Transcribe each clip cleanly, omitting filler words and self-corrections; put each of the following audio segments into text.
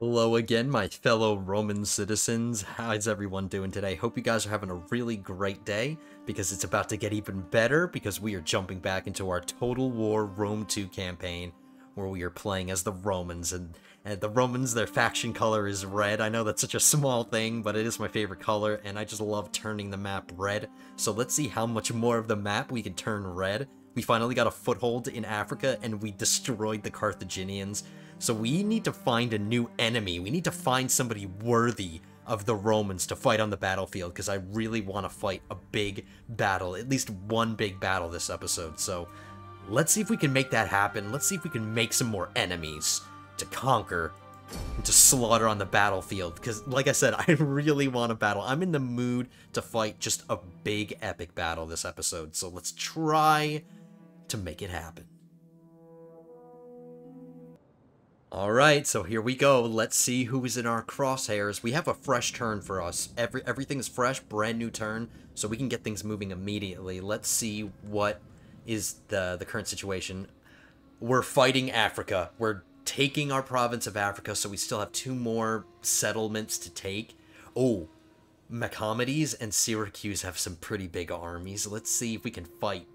Hello again, my fellow Roman citizens. How's everyone doing today? Hope you guys are having a really great day, because it's about to get even better, because we are jumping back into our Total War Rome 2 campaign, where we are playing as the Romans, and the Romans, their faction color is red. I know that's such a small thing, but it is my favorite color, and I just love turning the map red. So let's see how much more of the map we can turn red. We finally got a foothold in Africa, and we destroyed the Carthaginians. So we need to find a new enemy. We need to find somebody worthy of the Romans to fight on the battlefield, because I really want to fight a big battle, at least one big battle this episode. So let's see if we can make that happen. Let's see if we can make some more enemies to conquer and to slaughter on the battlefield, because like I said, I really want a battle. I'm in the mood to fight just a big epic battle this episode. So let's try to make it happen. Alright, so here we go. Let's see who is in our crosshairs. We have a fresh turn for us. Everything is fresh, brand new turn, so we can get things moving immediately. Let's see what is the current situation. We're fighting Africa. We're taking our province of Africa, so we still have two more settlements to take. Oh, Machamedes and Syracuse have some pretty big armies. Let's see if we can fight.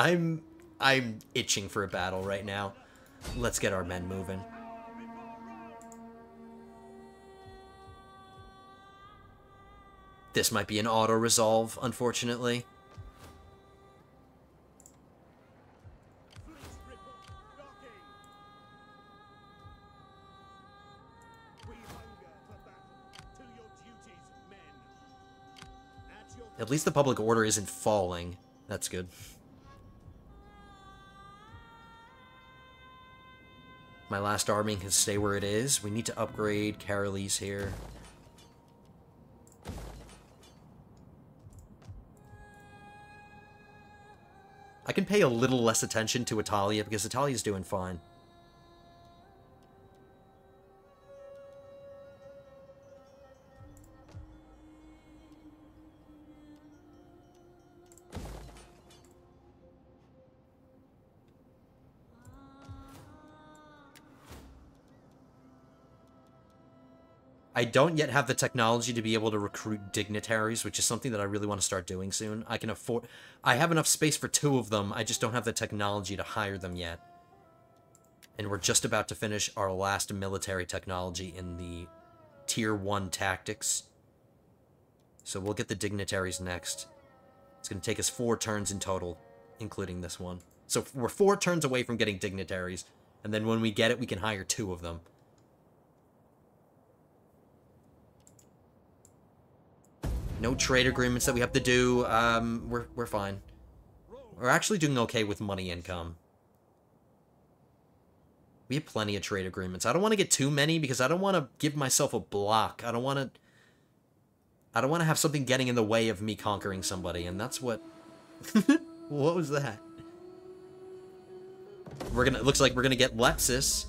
I'm itching for a battle right now. Let's get our men moving. This might be an auto-resolve, unfortunately. At least the public order isn't falling. That's good. My last army can stay where it is. We need to upgrade Carolis here. I can pay a little less attention to Italia, because Italia's doing fine. I don't yet have the technology to be able to recruit dignitaries, which is something that I really want to start doing soon. I have enough space for 2 of them, I just don't have the technology to hire them yet. And we're just about to finish our last military technology in the Tier 1 tactics. So we'll get the dignitaries next. It's going to take us 4 turns in total, including this one. So we're 4 turns away from getting dignitaries, and then when we get it, we can hire 2 of them. No trade agreements that we have to do. We're fine. We're actually doing okay with money income. We have plenty of trade agreements. I don't want to get too many, because I don't want to give myself a block. I don't want to have something getting in the way of me conquering somebody, and that's what... What was that? It looks like we're gonna get Lepsis.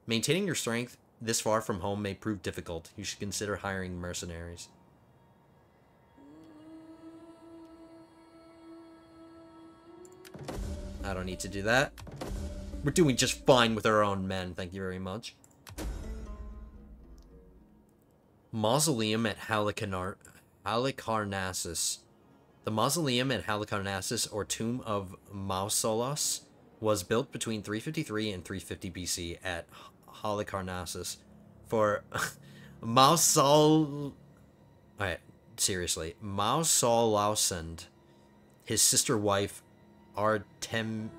Maintaining your strength this far from home may prove difficult. You should consider hiring mercenaries. I don't need to do that. We're doing just fine with our own men, thank you very much. Mausoleum at Halicarnassus. The mausoleum at Halicarnassus, or Tomb of Mausolus, was built between 353 and 350 BC at Halicarnassus for Alright, seriously. Mausolausend, his sister wife Artemisia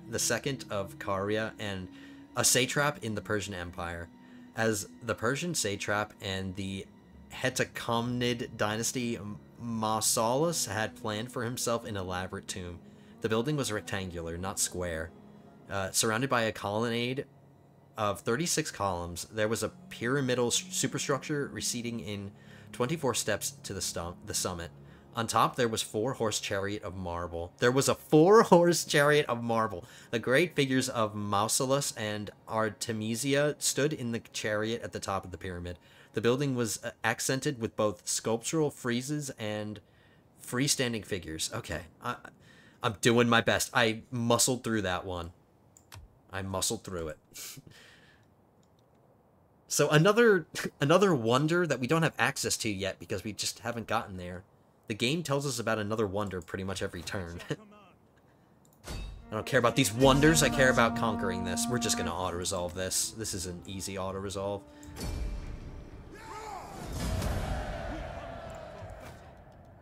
II of Caria, and a satrap in the Persian Empire. As the Persian satrap and the Hetachaemenid dynasty, Mausolus had planned for himself an elaborate tomb. The building was rectangular, not square. Surrounded by a colonnade of 36 columns, there was a pyramidal superstructure receding in 24 steps to the summit. On top, there was 4-horse chariot of marble. There was a 4-horse chariot of marble. The great figures of Mausolus and Artemisia stood in the chariot at the top of the pyramid. The building was accented with both sculptural friezes and freestanding figures. Okay, I'm doing my best. I muscled through that one. I muscled through it. So another wonder that we don't have access to yet because we just haven't gotten there. The game tells us about another wonder pretty much every turn. I don't care about these wonders, I care about conquering this. We're just gonna auto-resolve this. This is an easy auto-resolve.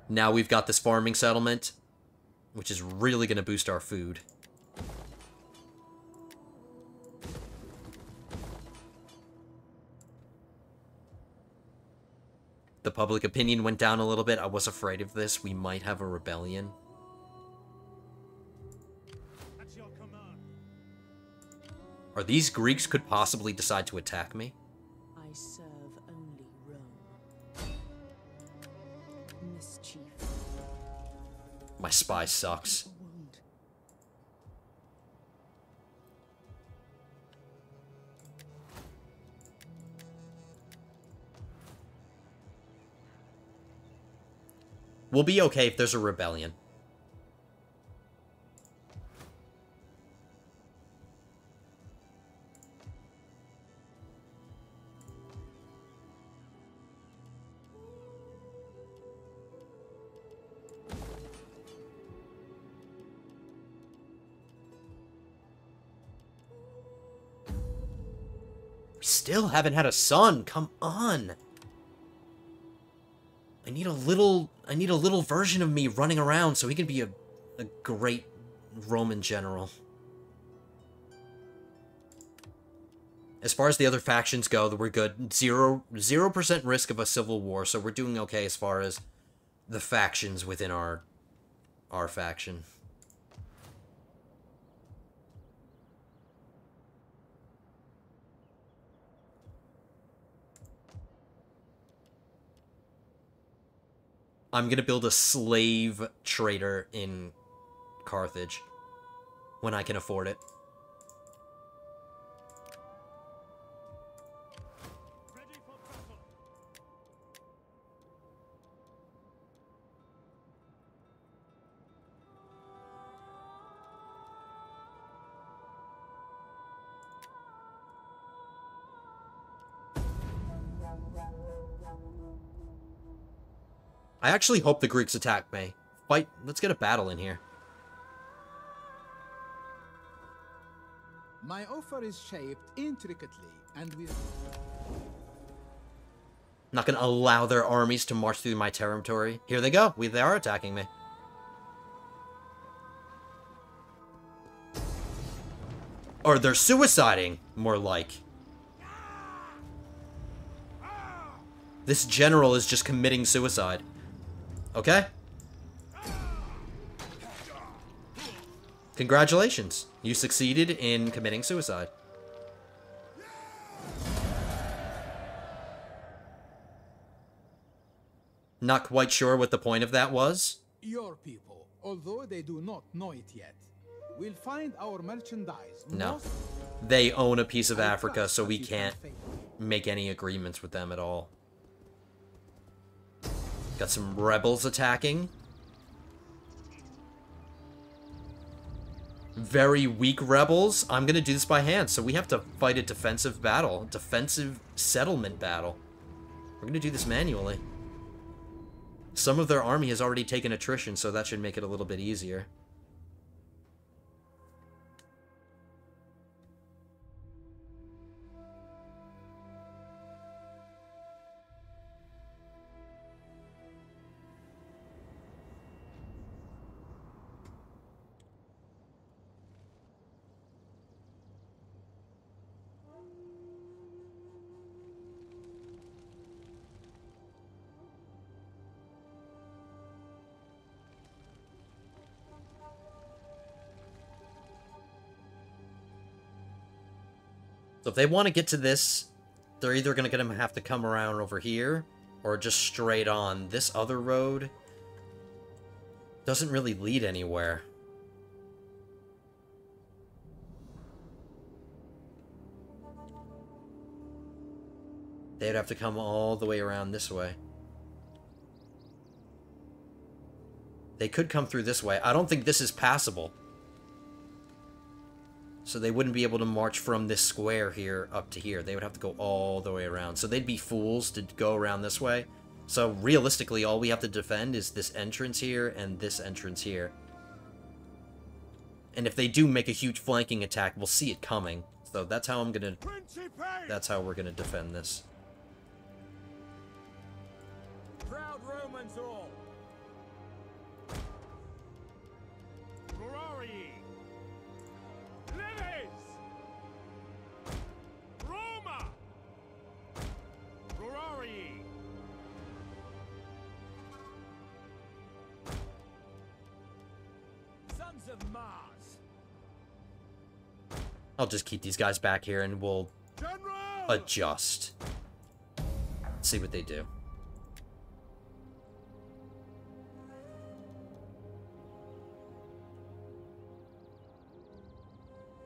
Now we've got this farming settlement, which is really gonna boost our food. The public opinion went down a little bit. I was afraid of this. We might have a rebellion. Are these Greeks could possibly decide to attack me? I serve only Rome. Mischief. My spy sucks. We'll be okay if there's a rebellion. Still haven't had a son. Come on. I need a little version of me running around so he can be a great Roman general. As far as the other factions go, we're good. 0% risk of a civil war, so we're doing okay as far as the factions within our faction. I'm gonna build a slave trader in Carthage when I can afford it. I actually hope the Greeks attack me. Fight. Let's get a battle in here. My offer is shaped intricately and with... Not gonna allow their armies to march through my territory. Here they go. They are attacking me. Or they're suiciding, more like. This general is just committing suicide. Okay? Congratulations. You succeeded in committing suicide. Not quite sure what the point of that was. Your people, although they do not know it yet, will find our merchandise. No. They own a piece of Africa, so we can't make any agreements with them at all. Got some rebels attacking. Very weak rebels. I'm gonna do this by hand, so we have to fight a defensive battle. Defensive settlement battle. We're gonna do this manually. Some of their army has already taken attrition, so that should make it a little bit easier. So if they want to get to this, they're either going to have to come around over here, or just straight on. This other road doesn't really lead anywhere. They'd have to come all the way around this way. They could come through this way. I don't think this is passable. So they wouldn't be able to march from this square here up to here. They would have to go all the way around. So they'd be fools to go around this way. So realistically, all we have to defend is this entrance here and this entrance here. And if they do make a huge flanking attack, we'll see it coming. So that's how that's how we're gonna defend this. Proud Romans all. Glory. Leves. Roma. Glory. Sons of Mars. I'll just keep these guys back here and we'll General. adjust. See what they do.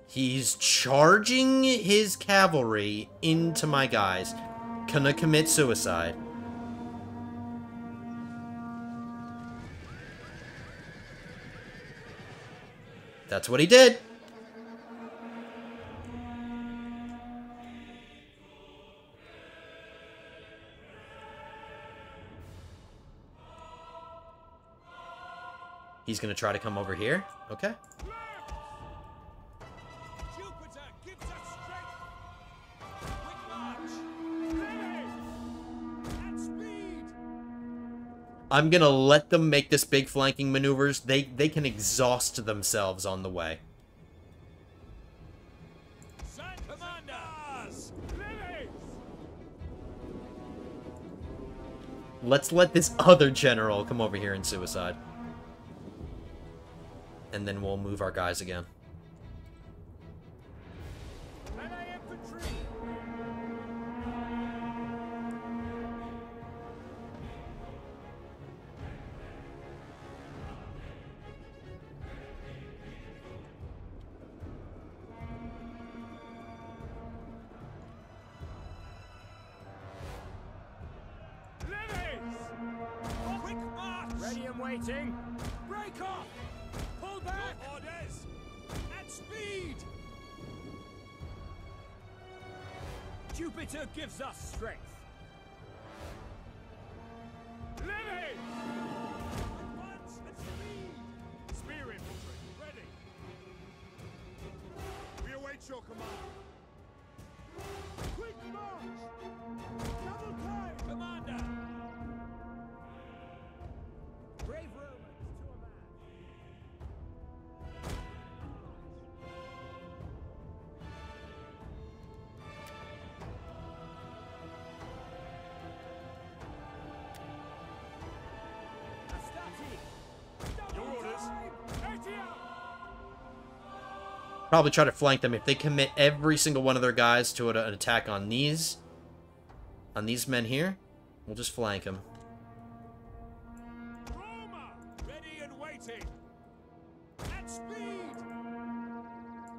He's charging his cavalry into my guys. Gonna commit suicide. That's what he did. He's gonna try to come over here. Okay. Jupiter gives us strength. Quick march. Ready. And speed. I'm gonna let them make this big flanking maneuvers. They can exhaust themselves on the way. Send commanders. Ready. Let's let this other general come over here and suicide. And then we'll move our guys again. Melee infantry. Levies. Quick march. Ready and waiting. Break off. Pull back! Your orders! At speed! Jupiter gives us strength. Levy! Advance at speed! Spear infantry, ready! We await your command. Quick march! Double time! Commander! Brave Romans to a man! Probably try to flank them if they commit every single one of their guys to an attack on these men here. We'll just flank them. Roma, ready and waiting. At speed.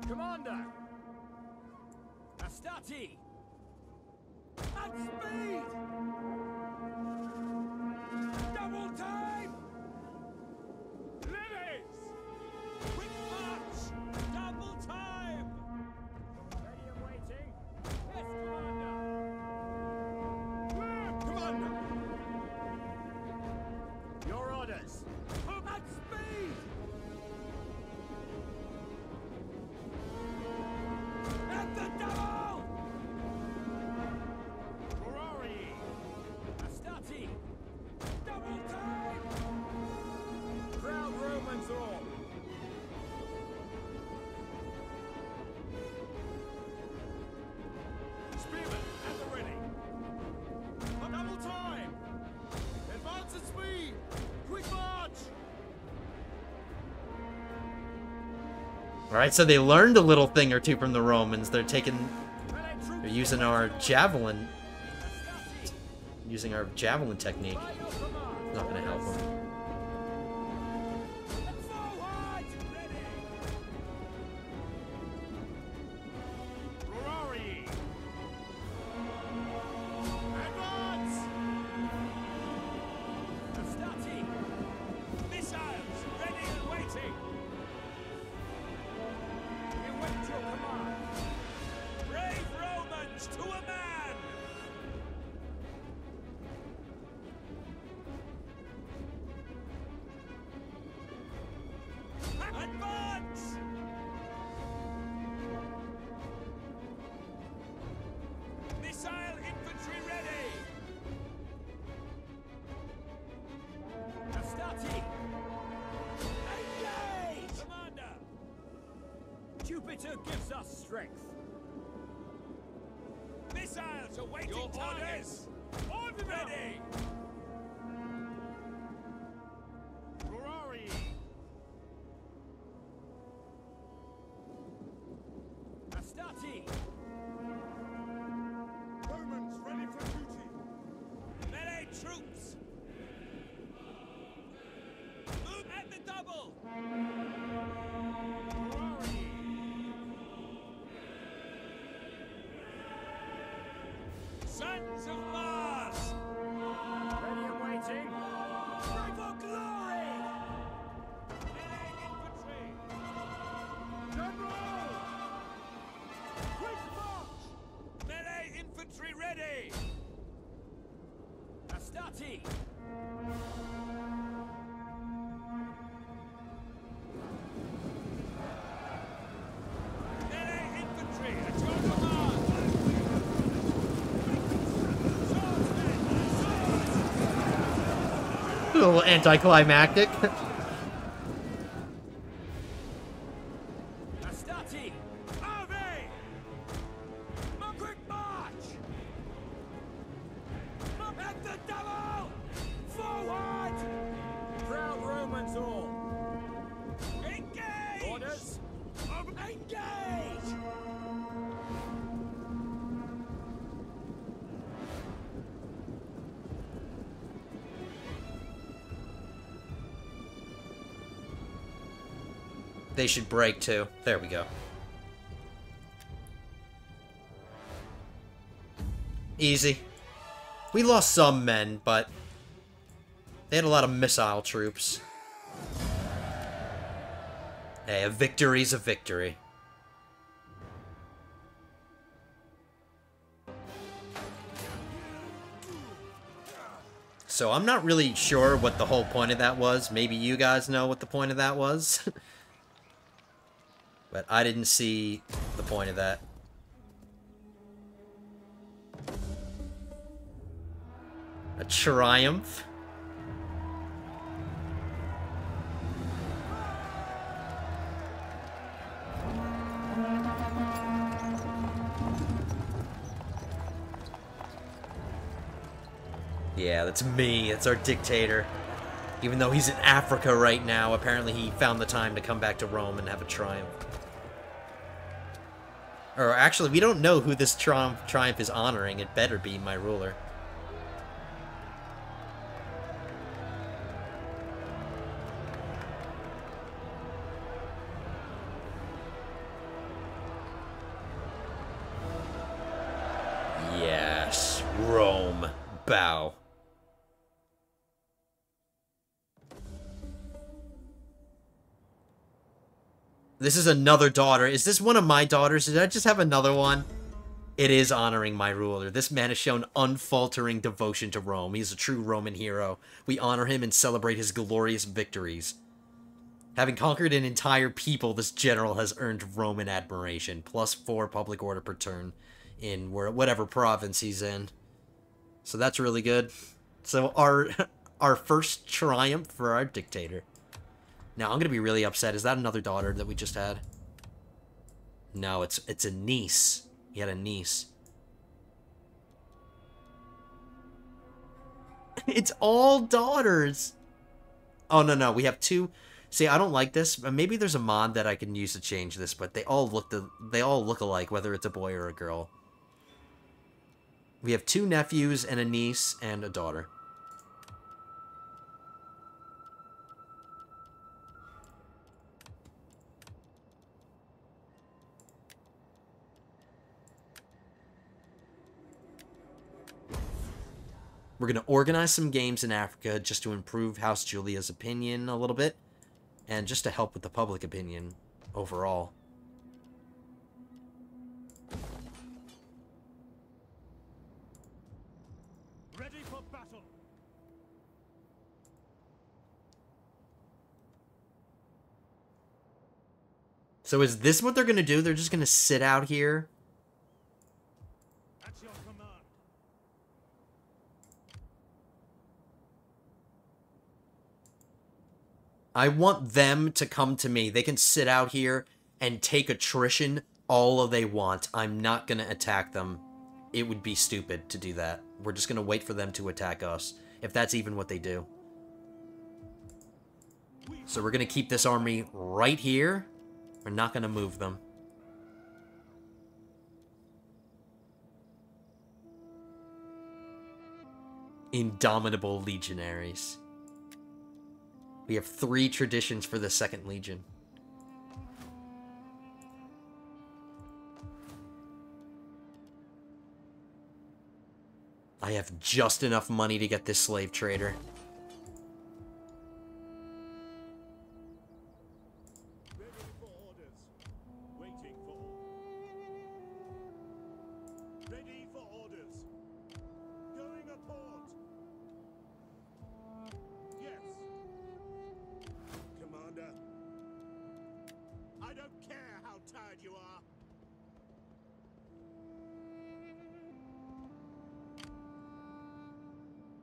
Commander. Astati. At speed. Double time. Levies. Quick march. Double time. Ready and waiting. Yes, Commander. Commander. Your orders. At speed. At the double. Ferrari. Astati. Double time. Proud Romans all. Spearmen at the ready. A double time. Advance at speed. Quick march. Alright, so they learned a little thing or two from the Romans. They're Melee troops using our javelin, Astati. using our javelin technique. By your command. Not gonna help them. Forward. Ready. Ferrari. Advance. Astati. Missiles ready and waiting. We wait your command. bitter gives us strength. Missiles awaiting your targets. Orders. Ready. Glory. Astati. Romans ready for duty. Melee troops. Move at the double. Glory. Sons of Mars. Ready and waiting. Pray for glory. Melee infantry. General. Quick march. Melee infantry ready. Astati. Melee infantry at your command. Swordsmen, swords. A little anticlimactic. Astati. Ave. Quick march. At the double. Forward. Proud Romans all. Engage. Orders. Engage. They should break too. There we go. Easy. We lost some men, but they had a lot of missile troops. Hey, a victory's a victory. So I'm not really sure what the whole point of that was. Maybe you guys know what the point of that was. But I didn't see the point of that. A triumph? Yeah, that's me. That's our dictator. Even though he's in Africa right now, apparently he found the time to come back to Rome and have a triumph. Or actually, we don't know who this triumph is honoring. It better be my ruler. Yes, Rome, bow. This is another daughter. Is this one of my daughters? Did I just have another one? It is honoring my ruler. This man has shown unfaltering devotion to Rome. He is a true Roman hero. We honor him and celebrate his glorious victories. Having conquered an entire people, this general has earned Roman admiration. +4 public order per turn in whatever province he's in. So that's really good. So our first triumph for our dictator. Now, I'm going to be really upset. Is that another daughter that we just had? No, it's a niece. He had a niece. It's all daughters. Oh, no. We have two. See, I don't like this. Maybe there's a mod that I can use to change this, but they all look alike, whether it's a boy or a girl. We have 2 nephews and a niece and a daughter. We're going to organize some games in Africa just to improve House Julia's opinion a little bit, and just to help with the public opinion overall. Ready for battle. So is this what they're going to do? They're just going to sit out here? At your command. I want them to come to me. They can sit out here and take attrition all they want. I'm not going to attack them. It would be stupid to do that. We're just going to wait for them to attack us, if that's even what they do. So we're going to keep this army right here. We're not going to move them. Indomitable legionaries. We have 3 traditions for the 2nd Legion. I have just enough money to get this slave trader. Ready for orders. Waiting for. Ready for orders. Going a port. Yes. Commander. I don't care how tired you are.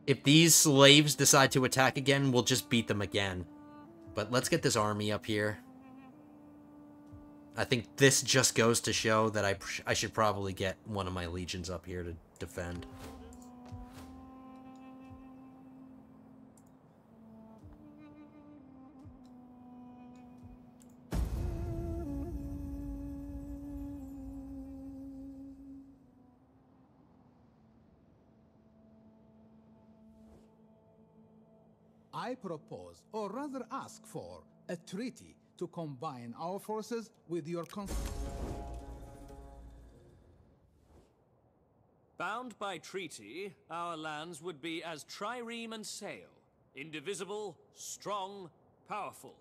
If these slaves decide to attack again, we'll just beat them again. But let's get this army up here. I think this just goes to show that I should probably get one of my legions up here to defend. I propose, or rather ask for, a treaty to combine our forces with your Bound by treaty, our lands would be as trireme and sail, indivisible, strong, powerful.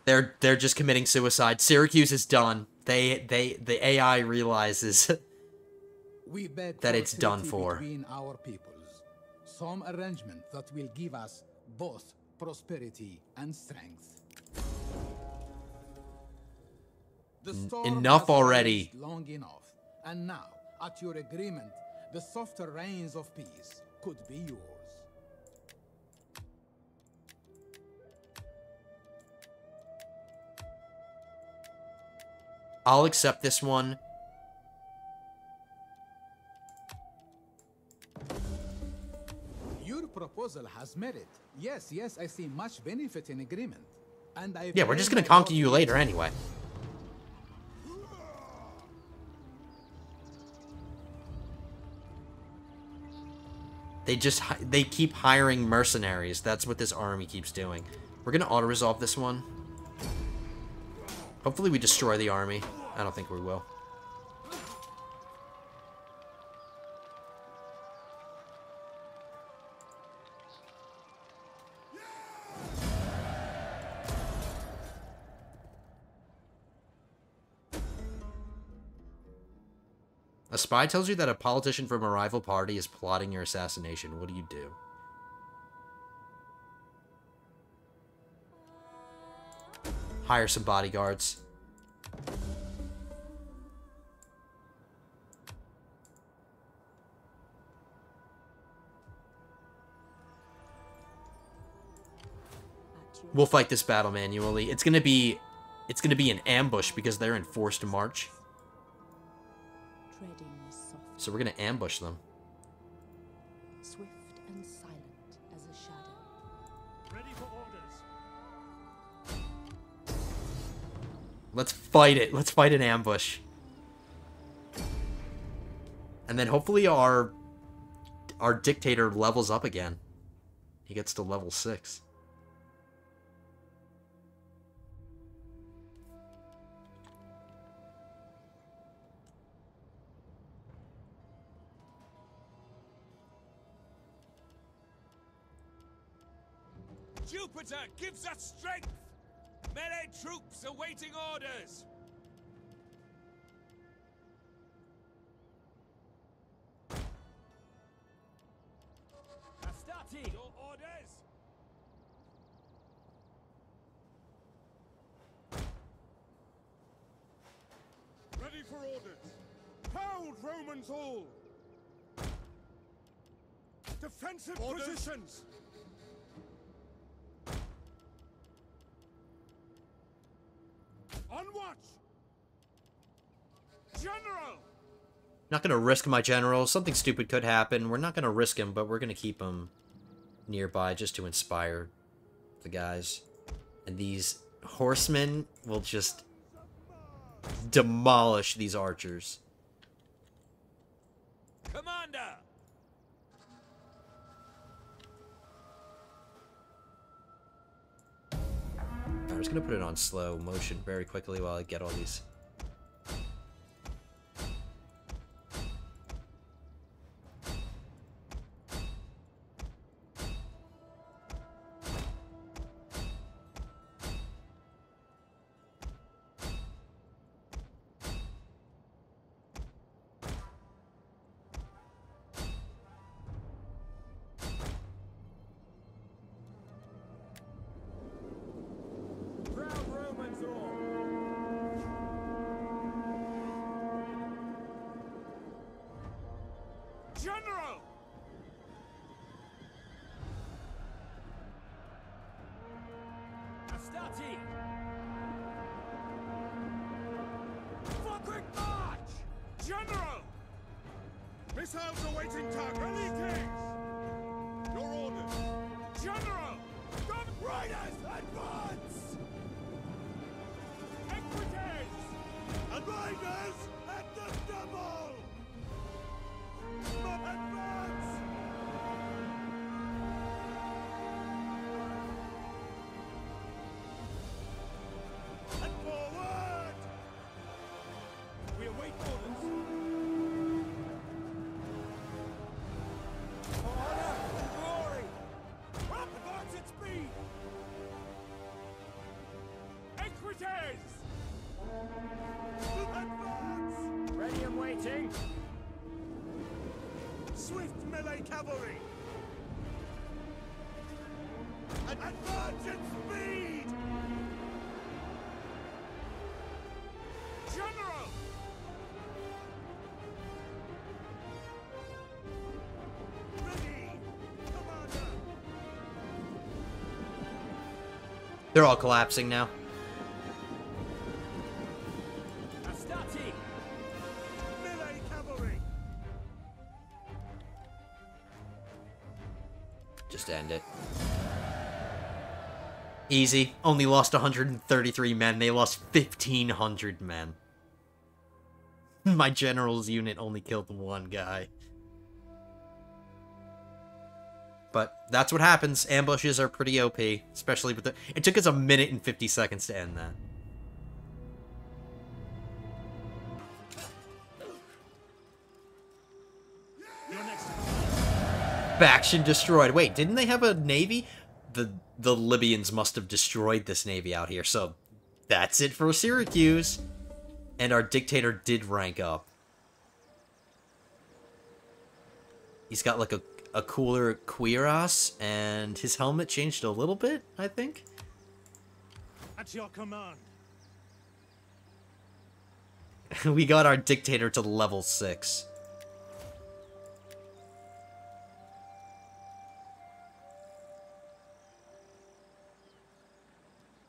They're just committing suicide. Syracuse is done. The AI realizes We beg that for it's done treaty for. between our peoples. Some arrangement that will give us both prosperity and strength. The storm Enough has already. raged long enough, and now, at your agreement, the softer rains of peace could be yours. I'll accept this one. Your proposal has merit. Yes, yes, I see much benefit in agreement. And I Yeah, we're just gonna conquer you later anyway. They keep hiring mercenaries. That's what this army keeps doing. We're gonna auto-resolve this one. Hopefully we destroy the army. I don't think we will. A spy tells you that a politician from a rival party is plotting your assassination. What do you do? Hire some bodyguards. We'll fight this battle manually. It's gonna be an ambush because they're in forced march. Treading soft, So we're gonna ambush them. swift and silent as a shadow. Ready for orders. Let's fight it. Let's fight an ambush. And then hopefully our dictator levels up again. He gets to level 6. Jupiter gives us strength! Melee troops awaiting orders! Astarte! Your orders! Ready for orders! Hold, Romans all! Defensive positions! On watch! General! Not gonna risk my general. Something stupid could happen. We're not gonna risk him, but we're gonna keep him nearby just to inspire the guys. And these horsemen will just demolish these archers. Commander! I'm just gonna put it on slow motion very quickly while I get all these. Proud Romans all! General! Astati! For quick march! General! Missiles awaiting target! Greetings! Your orders! General! Riders, advance! Equites! And riders at the double! Advance! And forward! We await orders. For honor and glory! Advance at speed! Equites! Advance! Ready and waiting. Swift melee cavalry! Advance at speed! General! Ready! Commander! They're all collapsing now. Astati! Melee cavalry! Just end it. Easy. Only lost 133 men. They lost 1,500 men. My general's unit only killed one guy. But that's what happens. Ambushes are pretty OP, especially with the... It took us 1 minute and 50 seconds to end that. Faction destroyed. Wait, didn't they have a navy? The Libyans must have destroyed this navy out here, so that's it for Syracuse. And our dictator did rank up. He's got like a cooler cuirass, and his helmet changed a little bit, I think. At your command. We got our dictator to level 6.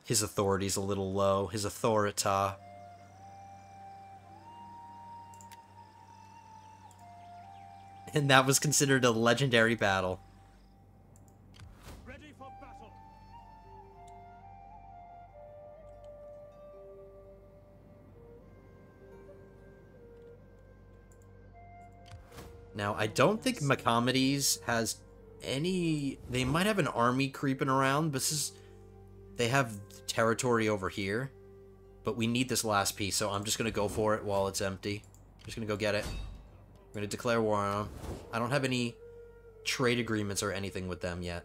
His authority's a little low. His authorita. And that was considered a legendary battle. Ready for battle. Now, I don't think Macomades has any... They might have an army creeping around, but this is... They have territory over here. But we need this last piece, so I'm just going to go for it while it's empty. I'm just going to go get it. I'm going to declare war on them. I don't have any trade agreements or anything with them yet.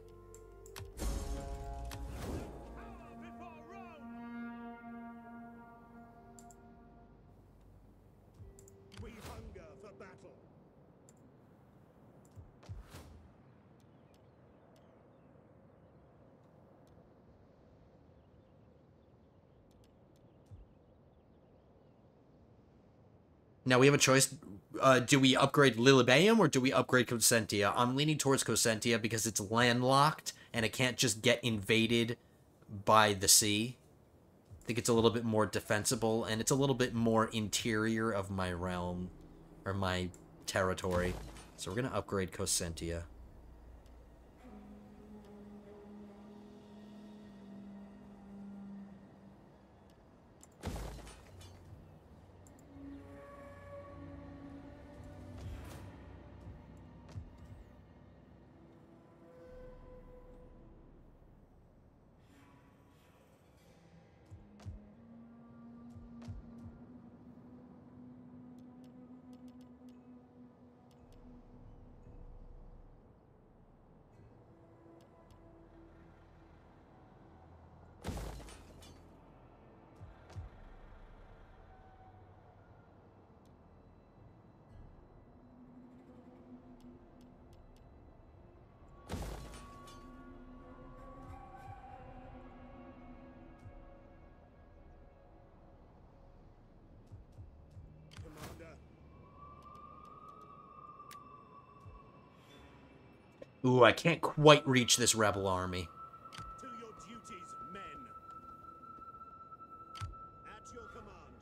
We hunger for battle. Now, we have a choice. Do we upgrade Lilibeum or do we upgrade Cosentia? I'm leaning towards Cosentia because it's landlocked and it can't just get invaded by the sea. think it's a little bit more defensible, and it's a little bit more interior of my realm, or my territory. So we're going to upgrade Cosentia. Ooh, I can't quite reach this rebel army. To your duties, men. At your command.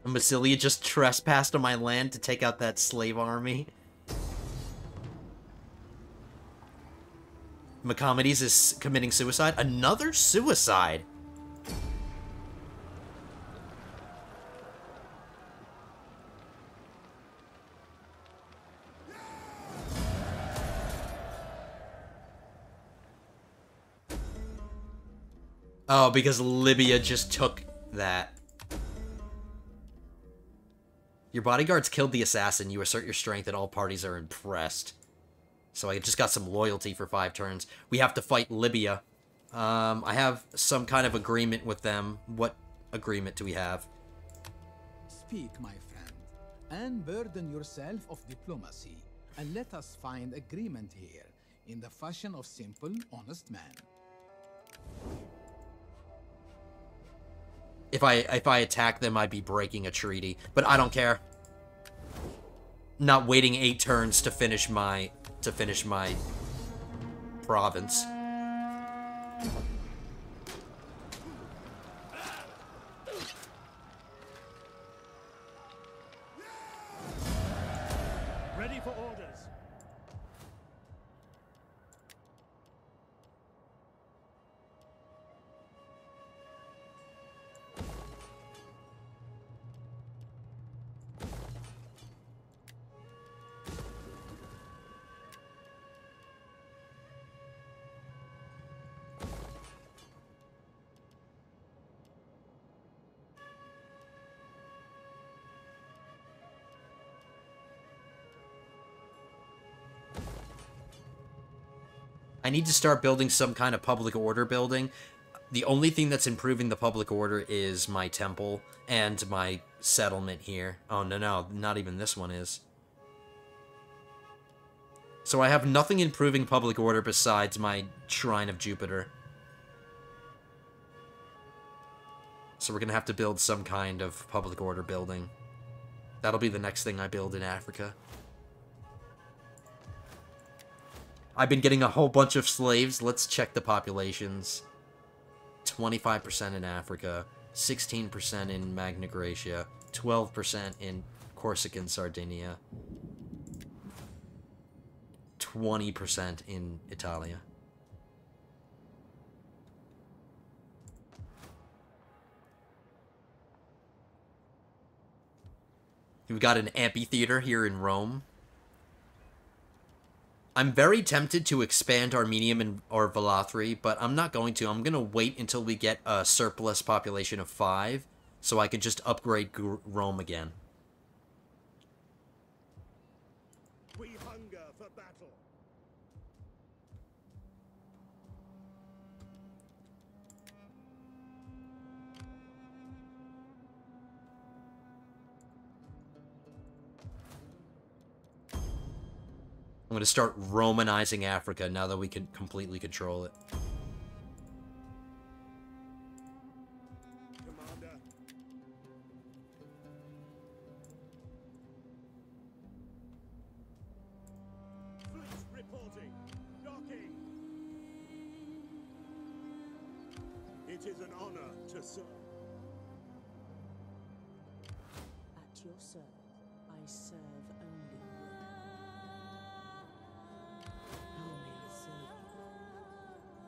Massilia just trespassed on my land to take out that slave army. Macomedes is committing suicide. Another suicide! Oh, because Libya just took that. Your bodyguards killed the assassin. You assert your strength and all parties are impressed. So I just got some loyalty for 5 turns. We have to fight Libya. I have some kind of agreement with them. What agreement do we have? Speak, my friend. Unburden yourself of diplomacy, and let us find agreement here, in the fashion of simple, honest man. If I attack them, I'd be breaking a treaty. But I don't care. Not waiting 8 turns to finish my province. Ready for orders. I need to start building some kind of public order building. The only thing that's improving the public order is my temple and my settlement here. Oh, no, not even this one is. So I have nothing improving public order besides my Shrine of Jupiter. So we're going to have to build some kind of public order building. That'll be the next thing I build in Africa. I've been getting a whole bunch of slaves. Let's check the populations. 25% in Africa, 16% in Magna Graecia, 12% in Corsican Sardinia, 20% in Italia. We've got an amphitheater here in Rome. I'm very tempted to expand Armenium or Valathri, but I'm not going to. I'm going to wait until we get a surplus population of 5, so I can just upgrade Rome again. We hunger for battle. I'm going to start Romanizing Africa now that we can completely control it. Commander. Fleet reporting. Docking. It is an honor to serve. At your service, I serve only you. How may I serve you?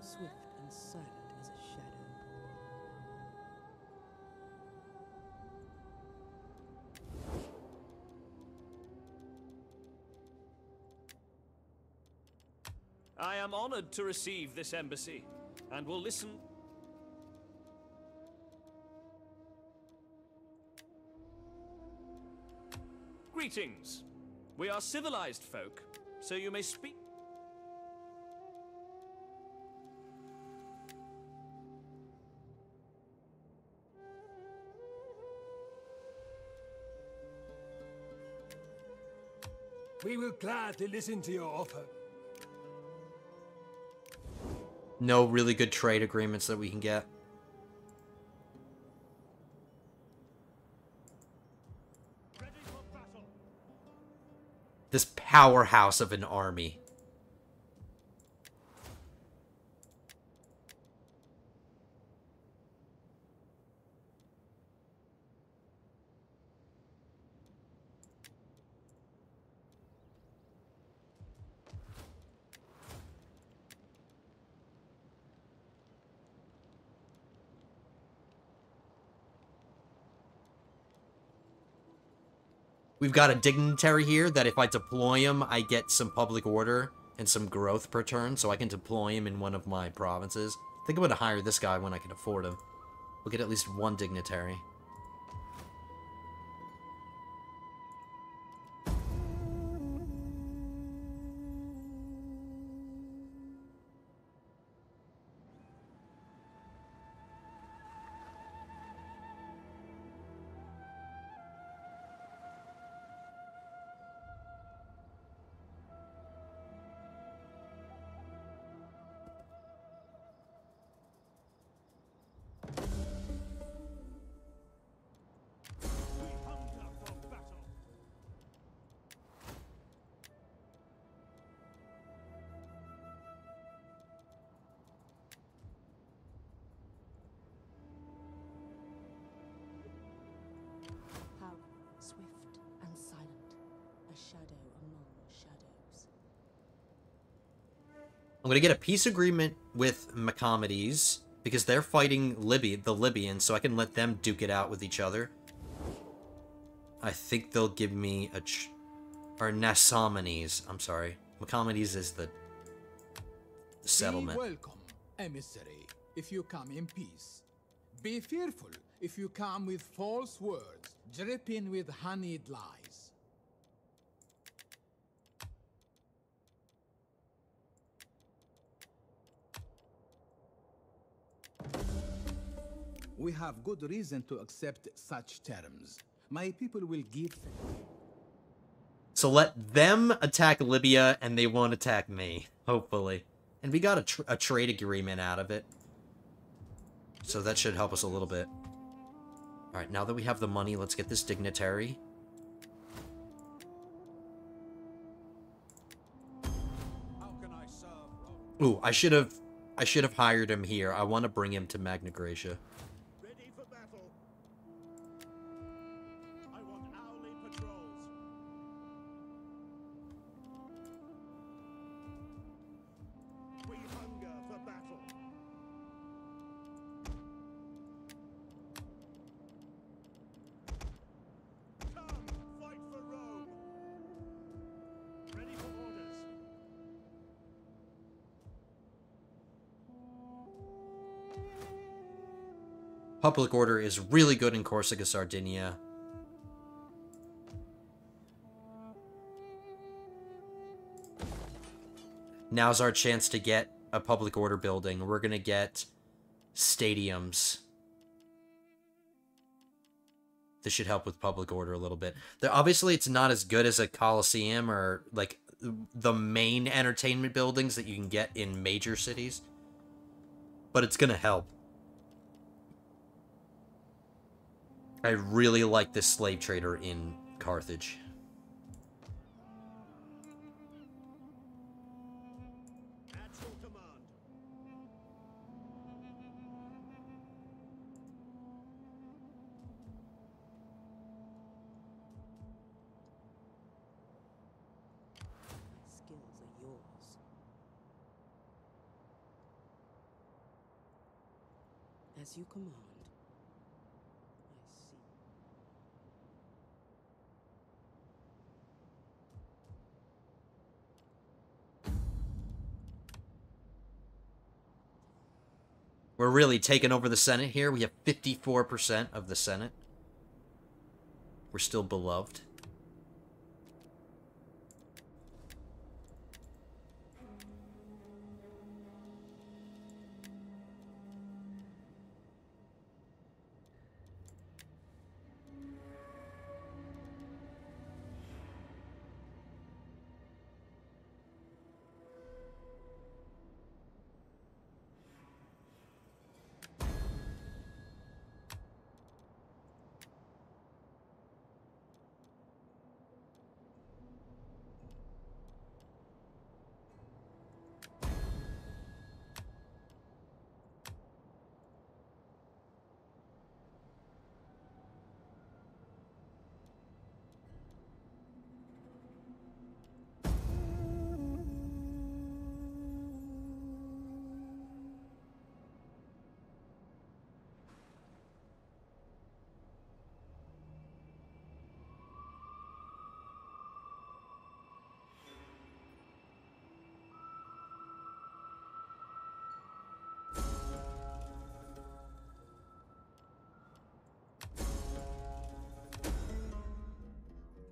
Swift and silent as a shadow. I am honored to receive this embassy, and will listen. Greetings. We are civilized folk, so you may speak. We will gladly listen to your offer. No really good trade agreements that we can get. Ready for battle. This powerhouse of an army. We've got a dignitary here that if I deploy him, I get some public order and some growth per turn, so I can deploy him in one of my provinces. I think I'm going to hire this guy when I can afford him. We'll get at least one dignitary. We hunger for battle. How swift and silent, a shadow among shadows. I'm going to get a peace agreement with Macomades, because they're fighting the Libyans, so I can let them duke it out with each other. I think they'll give me a... or Nassomenes, I'm sorry. Macomades is the settlement. Be welcome, emissary, if you come in peace. Be fearful if you come with false words, dripping with honeyed lies. We have good reason to accept such terms. My people will give them. So let them attack Libya, and they won't attack me, hopefully. And we got a trade agreement out of it. So that should help us a little bit. Alright, now that we have the money, let's get this dignitary. How can I serve? Ooh, I should have hired him here. I want to bring him to Magna Graecia. Ready for battle. I want hourly patrols. Public order is really good in Corsica, Sardinia. Now's our chance to get a public order building. We're gonna get stadiums. This should help with public order a little bit. Obviously, it's not as good as a Coliseum or, like, the main entertainment buildings that you can get in major cities. But it's gonna help. I really like this slave trader in Carthage. At your command. My skills are yours. As you command. I see. We're really taking over the Senate here. We have 54% of the Senate. We're still beloved.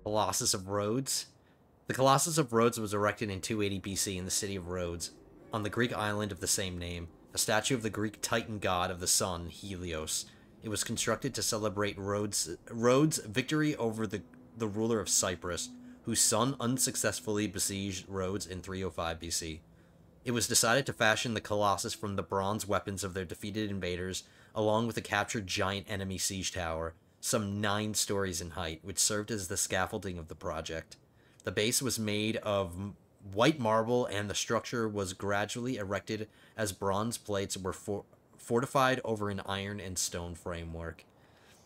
Colossus of Rhodes. The Colossus of Rhodes was erected in 280 BC in the city of Rhodes, on the Greek island of the same name, a statue of the Greek Titan god of the sun, Helios. It was constructed to celebrate Rhodes' victory over the ruler of Cyprus, whose son unsuccessfully besieged Rhodes in 305 BC. It was decided to fashion the Colossus from the bronze weapons of their defeated invaders, along with a captured giant enemy siege tower, some 9 stories in height, which served as the scaffolding of the project. The base was made of white marble, and the structure was gradually erected as bronze plates were fortified over an iron and stone framework.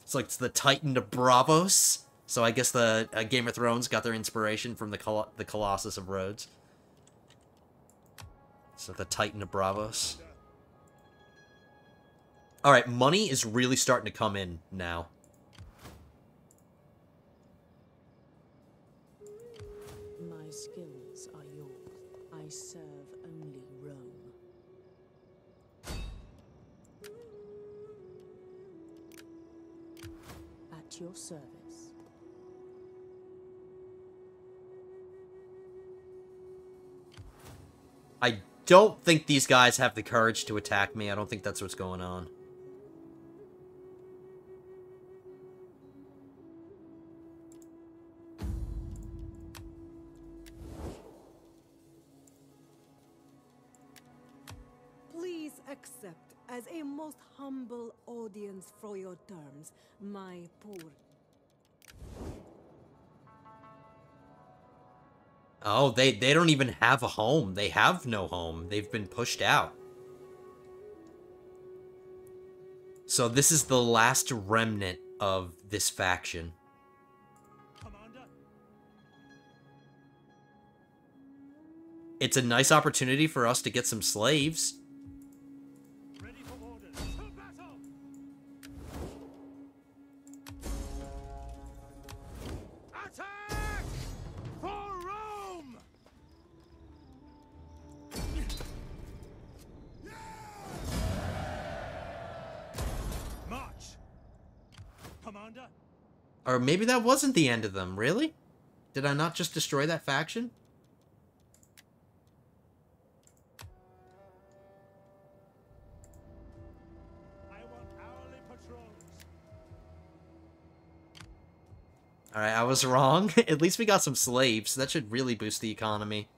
It's like it's the Titan of Bravos. So I guess the Game of Thrones got their inspiration from the Colossus of Rhodes. So the Titan of Bravos. Alright, money is really starting to come in now. My skills are yours. I serve only Rome. At your service. I don't think these guys have the courage to attack me. I don't think that's what's going on. Please accept as a most humble audience for your terms, my poor. Oh, they don't even have a home. They have no home. They've been pushed out. So this is the last remnant of this faction. Commander? It's a nice opportunity for us to get some slaves. Ready for orders. To battle! Attack! For Rome! March! Commander. Or maybe that wasn't the end of them, really? Did I not just destroy that faction? I want hourly patrols. Alright, I was wrong. At least we got some slaves. That should really boost the economy.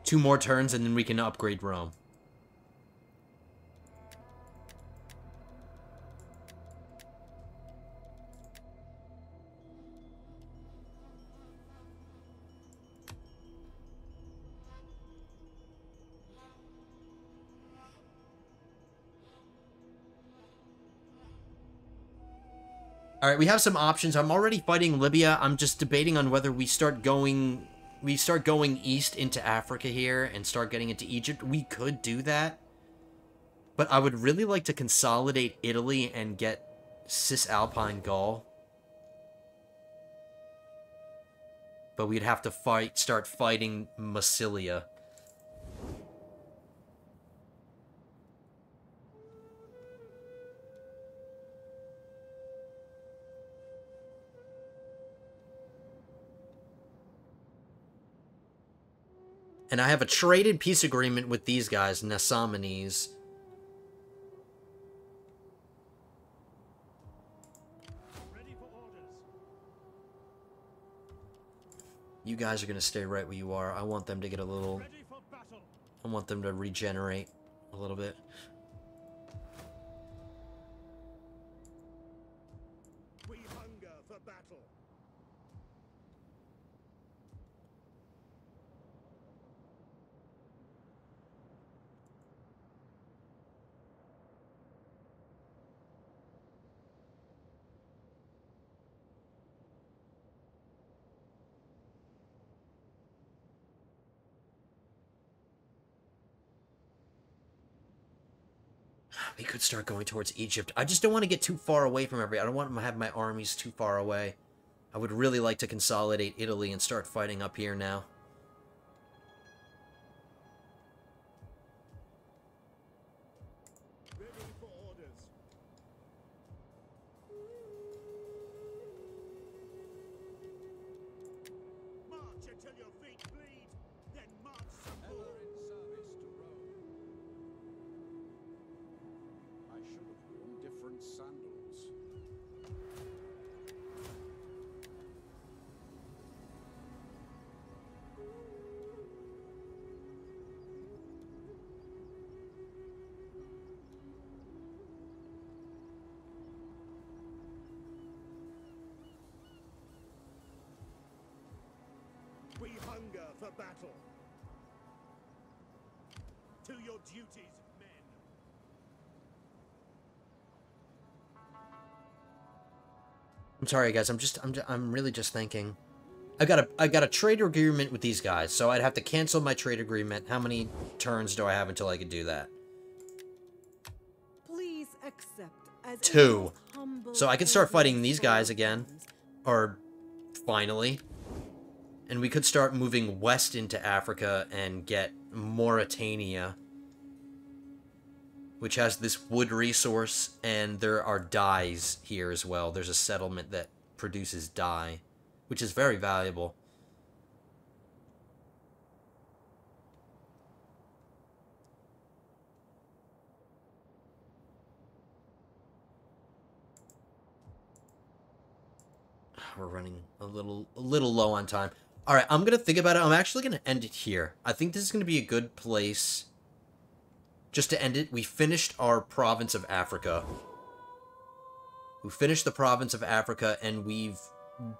Two more turns and then we can upgrade Rome. Alright, we have some options. I'm already fighting Libya. I'm just debating on whether we start going east into Africa here and start getting into Egypt. We could do that. But I would really like to consolidate Italy and get Cisalpine Gaul. But we'd have to start fighting Massilia. And I have a traded peace agreement with these guys, Nasamenes. Ready for orders. You guys are going to stay right where you are. I want them to get a little... Ready for battle. I want them to regenerate a little bit. We hunger for battle. We could start going towards Egypt. I just don't want to get too far away from everybody. I don't want to have my armies too far away. I would really like to consolidate Italy and start fighting up here now. Ready for orders. March until your feet bleed, then march some more. Ever in service to Rome. I should have worn different sandals. We hunger for battle. To your duties, men. I'm sorry, guys. I'm really just thinking. I got a trade agreement with these guys, so I'd have to cancel my trade agreement. How many turns do I have until I could do that? Please accept as a 2. most humble So I can start fighting these audience guys for again. terms. Or, finally. And we could start moving west into Africa and get Mauritania, which has this wood resource, and there are dyes here as well. There's a settlement that produces dye, which is very valuable. We're running a little low on time. All right, I'm going to think about it. I'm actually going to end it here. I think this is going to be a good place just to end it. We finished our province of Africa. We finished the province of Africa, and we've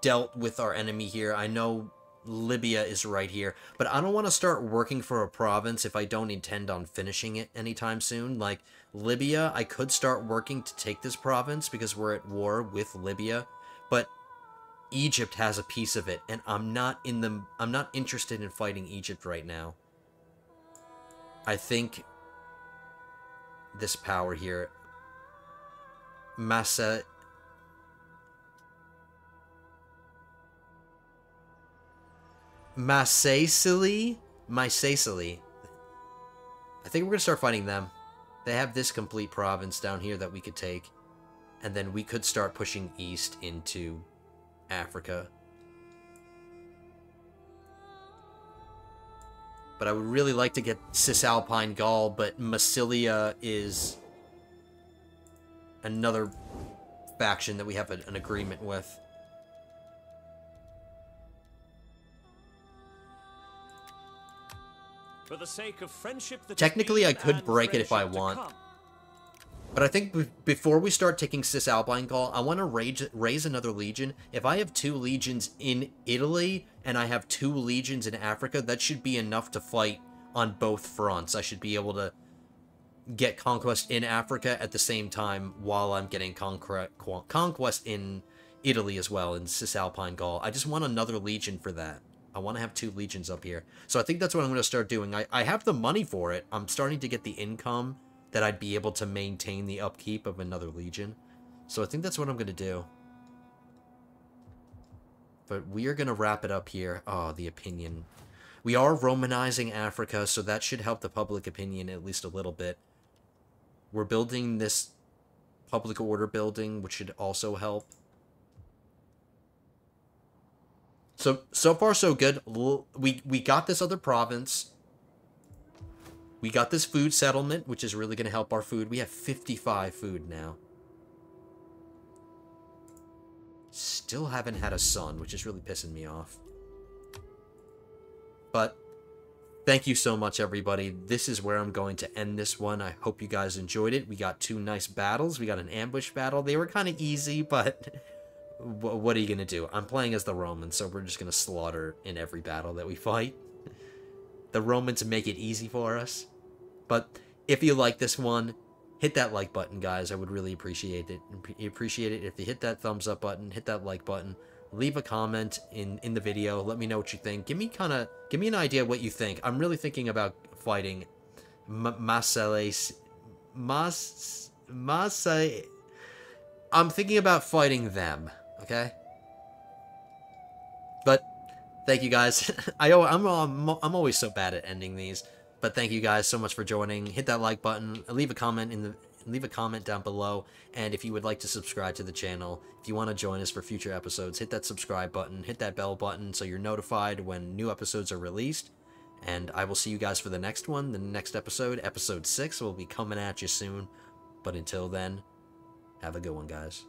dealt with our enemy here. I know Libya is right here, but I don't want to start working for a province if I don't intend on finishing it anytime soon. Like, Libya, I could start working to take this province because we're at war with Libya, but Egypt has a piece of it, and I'm not interested in fighting Egypt right now. I think this power here, Massaicily. I think we're gonna start fighting them. They have this complete province down here that we could take, and then we could start pushing east into Africa. But I would really like to get Cisalpine Gaul, but Massilia is another faction that we have an agreement with. For the sake of friendship that Technically, I could break it if I friendship to want. come. But I think before we start taking Cisalpine Gaul, I want to raise another legion. If I have 2 legions in Italy and I have 2 legions in Africa, that should be enough to fight on both fronts. I should be able to get conquest in Africa at the same time while I'm getting conquest in Italy as well, in Cisalpine Gaul. I just want another legion for that. I want to have 2 legions up here. So I think that's what I'm going to start doing. I have the money for it. I'm starting to get the income that I'd be able to maintain the upkeep of another legion. So I think that's what I'm going to do. But we are going to wrap it up here. Oh, the opinion. We are Romanizing Africa, so that should help the public opinion at least a little bit. We're building this public order building, which should also help. So far, so good. We got this other province. We got this food settlement, which is really going to help our food. We have 55 food now. Still haven't had a son, which is really pissing me off. But thank you so much, everybody. This is where I'm going to end this one. I hope you guys enjoyed it. We got 2 nice battles. We got an ambush battle. They were kind of easy, but what are you going to do? I'm playing as the Romans, so we're just going to slaughter in every battle that we fight. The Romans make it easy for us. But if you like this one, hit that like button, guys. I would really appreciate it. Appreciate it if you hit that thumbs up button, hit that like button, leave a comment in the video. Let me know what you think. Give me an idea of what you think. I'm really thinking about fighting Massaicily. I'm thinking about fighting them. Okay. But thank you guys. I'm always so bad at ending these. But thank you guys so much for joining. Hit that like button. Leave a comment down below. And if you would like to subscribe to the channel, if you want to join us for future episodes, hit that subscribe button. Hit that bell button so you're notified when new episodes are released. And I will see you guys for the next one. The next episode, episode 6, will be coming at you soon. But until then, have a good one, guys.